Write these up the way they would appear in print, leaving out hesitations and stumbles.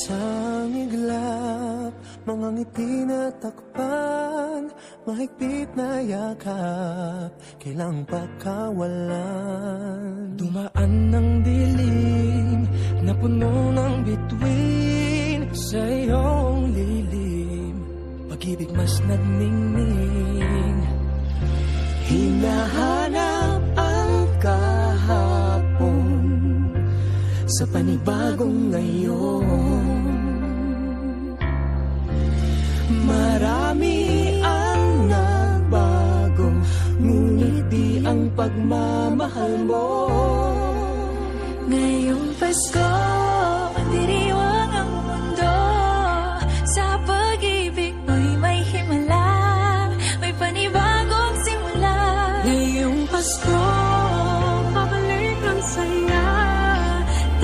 Isang iglap, mga ngiti na takpan, mahigpit na yakap, kailang pagkawalan. Dumaan ng dilim na puno ng bituin, sa iyong lilim, pag-ibig mas nagningning. Hinahanap ang kahapon sa panibagong ngayon. Marami ang nagbago, ngunit di ang pagmamahal mo. Ngayong Pasko, diriwang ang mundo. Sa pag-ibig mo'y may himala, may panibagong simula. Ngayong Pasko, babalik ang saya,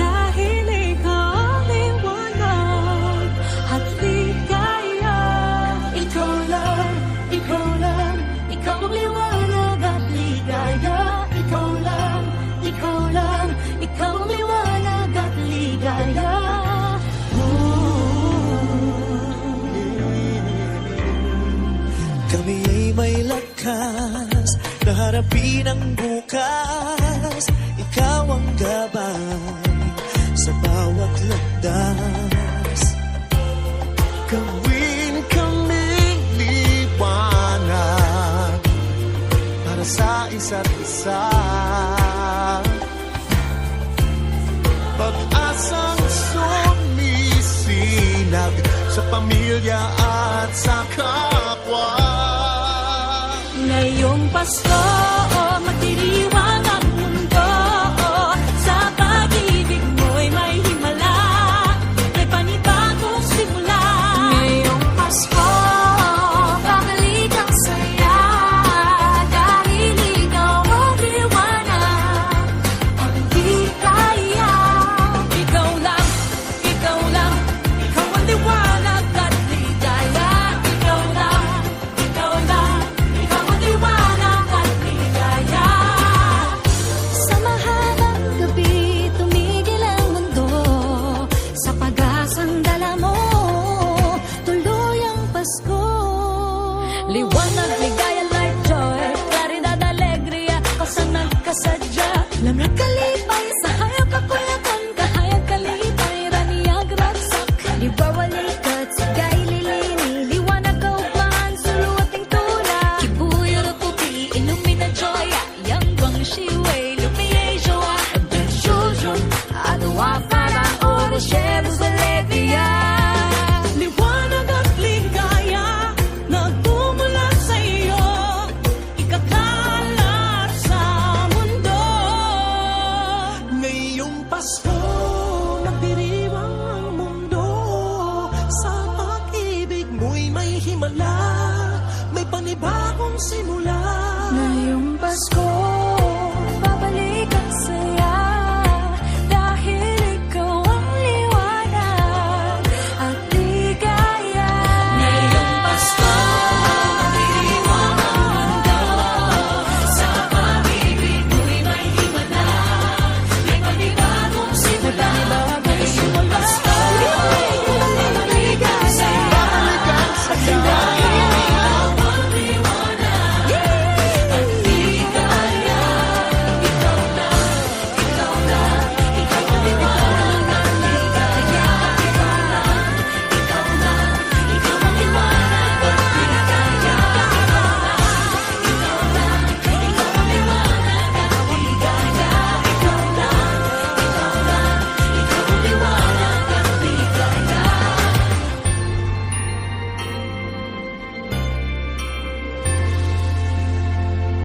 dahil ikaw ang liwanag at ligaya. Ikaw lang, ikaw lang, ikaw ang liwanag at ligaya. Ikaw lang, ikaw lang, ikaw ang liwanag at ligaya. Kami ay may lakas na harapin ang bukas. Ikaw ang gabay sa bawat landas. Gawin kaming liwanag para sa isa't isa. Pag-asang sumisinag sa pamilya at sa kapwa. Ngayong Pasko, magdiriwang ang mundo. Sa pag-ibig mo'y may himala, may panibagong simula. Ngayong Pasko, babalik ang saya, dahil ikaw ang liwanag at ligaya. Ikaw lang, ikaw lang, ikaw ang liwanag at ligaya. Ikaw lang, ikaw lang, ikaw ang liwanag at ligaya. Sa mahabang gabi, tumigil ang mundo. Sa pag-asang dala mo, tuloy ang Pasko. Liwanag, ligaya, light, joy, claridad, alegria, kasang nagkasadya. Lamang kalipay, sa hayag kakuyakan, kahayag kalipay, raniyag ragsak. Liwawalikat, sigay lilini, liwanag kaugmahan, suluating tula. Kibuyo na puti, illumina joya, yang bang shiway, lumiay joa. Ben children, adwa para oro, sheros, alegria. Liwanag at ligaya, nagmumula sa iyo, ikakalat sa mundo. Ngayong Pasko, nagdiriwang ang mundo. Sa pag-ibig mo'y may himala, may panibagong simula. Ngayong Pasko,